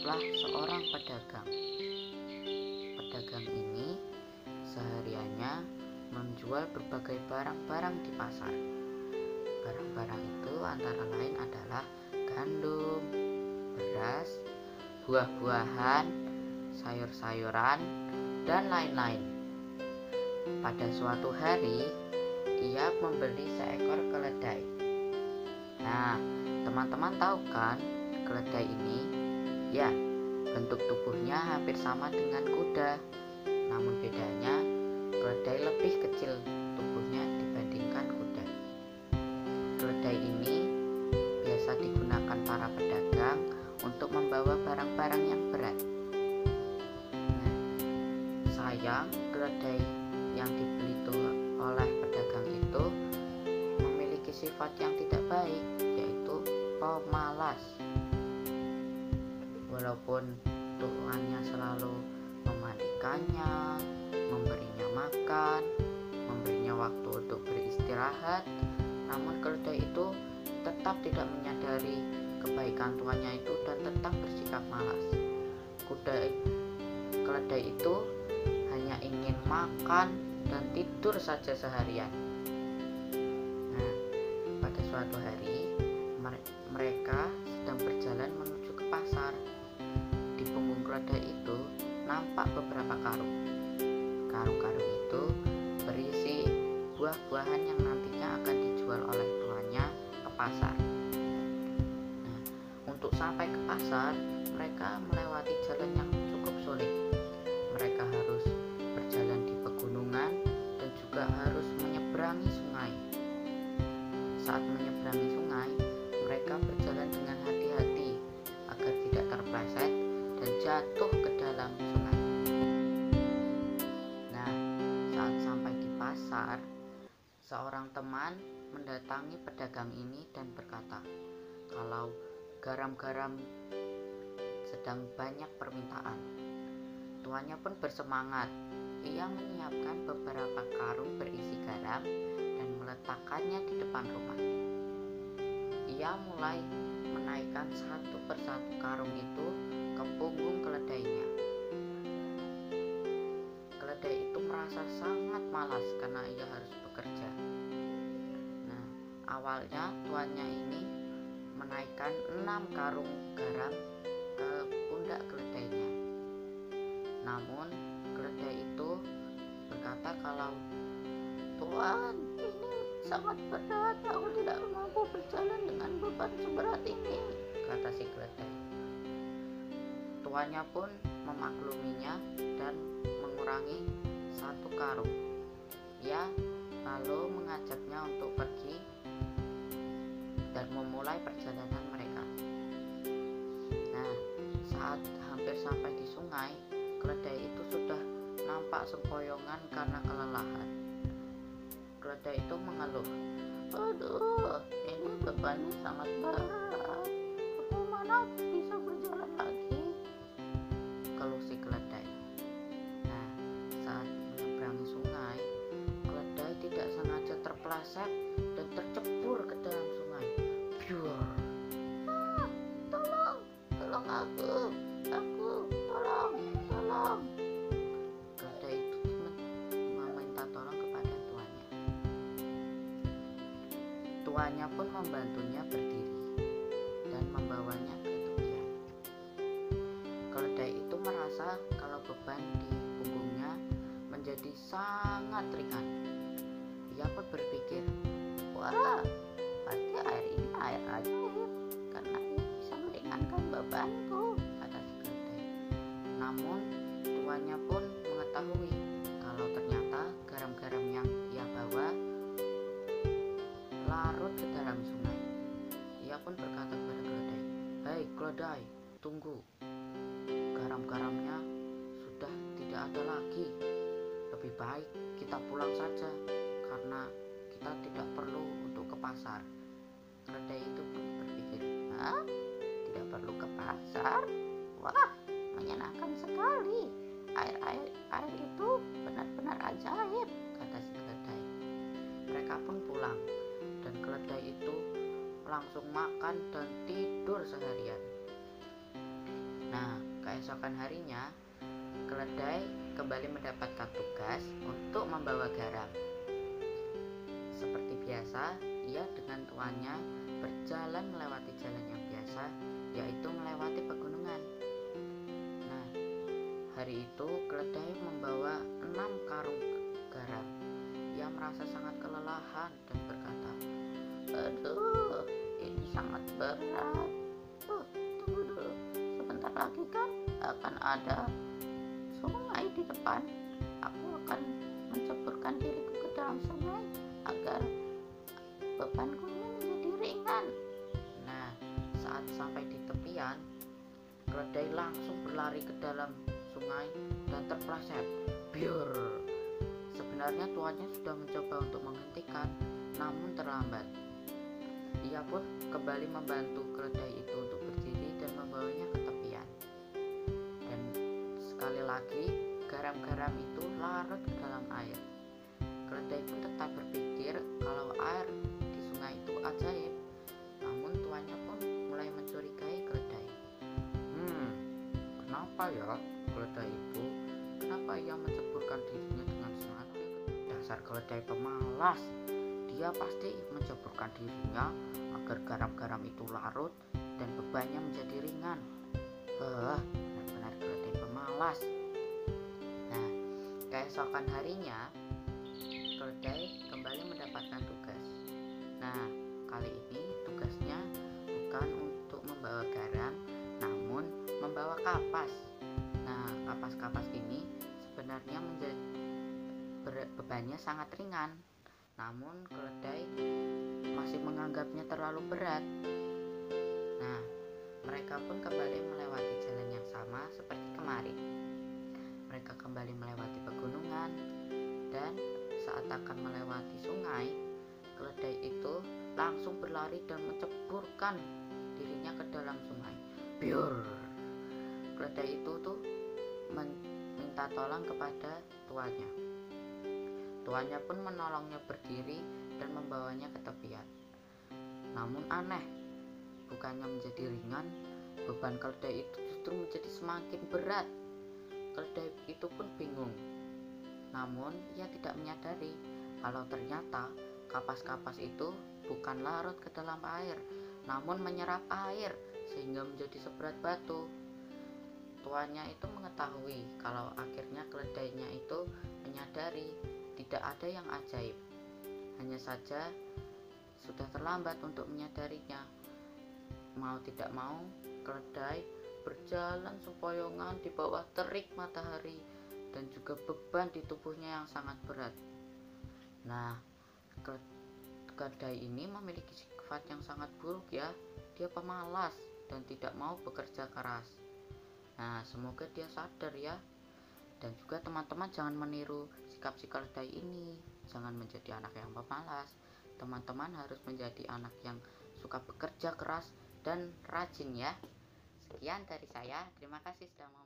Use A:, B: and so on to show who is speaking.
A: hiduplah seorang pedagang. Pedagang ini sehariannya menjual berbagai barang-barang di pasar. Barang-barang itu antara lain adalah gandum, beras, buah-buahan, sayur-sayuran, dan lain-lain. Pada suatu hari, ia membeli seekor keledai. Nah, teman-teman tahu kan keledai ini? Ya, bentuk tubuhnya hampir sama dengan kuda. Namun bedanya, keledai lebih kecil tubuhnya dibandingkan kuda. Keledai ini biasa digunakan para pedagang untuk membawa barang-barang yang berat. Nah, sayang keledai yang dibeli oleh pedagang itu memiliki sifat yang tidak baik, yaitu pemalas. Walaupun tuannya selalu memandikannya, memberinya makan, memberinya waktu untuk beristirahat, namun keledai itu tetap tidak menyadari kebaikan tuannya itu dan tetap bersikap malas. Keledai itu hanya ingin makan dan tidur saja seharian. Nah, pada suatu hari mereka sedang berjalan menuju ke pasar. Di punggung keledai itu nampak beberapa karung. Karung-karung itu berisi buah-buahan yang nantinya akan dijual oleh tuannya ke pasar. Nah, untuk sampai ke pasar, mereka melewati jalan yang cukup sulit. Mereka harus berjalan di pegunungan dan juga harus menyeberangi sungai. Saat menyeberangi sungai, mereka berjalan dengan hati-hati agar tidak terpleset dan jatuh ke dalam sungai. Nah, saat sampai di pasar, seorang teman mendatangi pedagang ini dan berkata, kalau garam-garam sedang banyak permintaan. Tuannya pun bersemangat. Ia menyiapkan beberapa karung berisi garam dan meletakkannya di depan rumah. Ia mulai menaikkan satu persatu karung itu ke punggung keledainya. Keledai itu merasa sangat malas karena ia harus bekerja. Nah, awalnya tuannya ini menaikkan 6 karung garam ke pundak keledainya. Namun keledai itu berkata kalau Tuan, ini sangat berat, aku tidak mampu berjalan dengan beban seberat ini, kata si keledai. Tuannya pun memakluminya dan mengurangi 1 karung. Ia lalu mengajaknya untuk pergi dan memulai perjalanan mereka. Nah, saat hampir sampai di sungai, keledai itu sudah nampak sempoyongan karena kelelahan. Keledai itu mengeluh, aduh, ini bebannya sangat berat, aku mana bisa berjalan lagi, keluh si keledai. Nah, saat menyeberangi sungai, keledai tidak sengaja terpeleset dan tercebur ke dalam sungai. Tolong aku, tolong. Keledai itu meminta tolong kepada tuannya. Tuannya pun membantunya berdiri dan membawanya ke tepian. Keledai itu merasa kalau beban di punggungnya menjadi sangat ringan. Ia pun berpikir, wah, pasti air ini air ajaib karena ini bisa meringankan bebanku, kata si keledai. Namun tuannya pun mengetahui kalau ternyata garam-garam yang ia bawa larut ke dalam sungai. Ia pun berkata kepada keledai, hei keledai, tunggu, garam-garamnya sudah tidak ada lagi, lebih baik kita pulang saja karena kita tidak perlu untuk ke pasar. Keledai itu pun berpikir, hah? Tidak perlu ke pasar? Wah, menyenangkan sekali. Air itu benar-benar ajaib, kata si keledai. Mereka pun pulang dan keledai itu langsung makan dan tidur seharian. Nah, keesokan harinya, keledai kembali mendapatkan tugas untuk membawa garam. Seperti biasa, ia dengan tuannya berjalan melewati jalan yang biasa, yaitu melewati pegunungan. Nah, hari itu keledai membawa 6 karung garam. Ia merasa sangat kelelahan dan berkata, "Aduh, ini sangat berat. Tunggu dulu, sebentar lagi kan akan ada sungai di depan. Aku akan menceburkan diriku ke dalam sungai agar bebanku ini menjadi ringan." Nah, saat sampai di tepian, keledai langsung berlari ke dalam sungai dan terpleset. Biur. Sebenarnya tuannya sudah mencoba untuk menghentikan, namun terlambat. Ia pun kembali membantu keledai itu untuk berdiri dan membawanya ke tepian. Dan sekali lagi, garam-garam itu larut ke dalam air. Keledai pun tetap berpikir kalau air di sungai itu ajaib. Namun tuannya pun mulai mencurigai keledai. Kenapa ya keledai itu? Kenapa ia menceburkan dirinya dengan semangat? Dasar keledai pemalas. Dia pasti menceburkan dirinya agar garam-garam itu larut dan bebannya menjadi ringan. Benar-benar keledai pemalas. Nah, keesokan harinya, keledai kembali mendapatkan tugas. Nah, kali ini tugasnya bukan untuk membawa garam, namun membawa kapas. Nah, kapas-kapas ini sebenarnya bebannya sangat ringan, namun keledai masih menganggapnya terlalu berat. Nah, mereka pun kembali melewati jalan yang sama seperti kemarin. Mereka kembali melewati pegunungan, dan saat akan melewati sungai, keledai itu langsung berlari dan menceburkan dirinya ke dalam sungai. Biur. Keledai itu minta tolong kepada tuannya. Tuannya pun menolongnya berdiri dan membawanya ke tepian. Namun aneh, bukannya menjadi ringan, beban keledai itu justru menjadi semakin berat. Keledai itu pun bingung. Namun ia tidak menyadari kalau ternyata kapas-kapas itu bukan larut ke dalam air, namun menyerap air sehingga menjadi seberat batu. Tuannya itu mengetahui kalau akhirnya keledainya itu menyadari tidak ada yang ajaib. Hanya saja sudah terlambat untuk menyadarinya. Mau tidak mau, keledai berjalan sempoyongan di bawah terik matahari dan juga beban di tubuhnya yang sangat berat. Nah, keledai ini memiliki sifat yang sangat buruk ya. Dia pemalas dan tidak mau bekerja keras. Nah, semoga dia sadar ya. Dan juga teman-teman jangan meniru sikap si keledai ini. Jangan menjadi anak yang pemalas. Teman-teman harus menjadi anak yang suka bekerja keras dan rajin ya. Sekian dari saya. Terima kasih sudah mau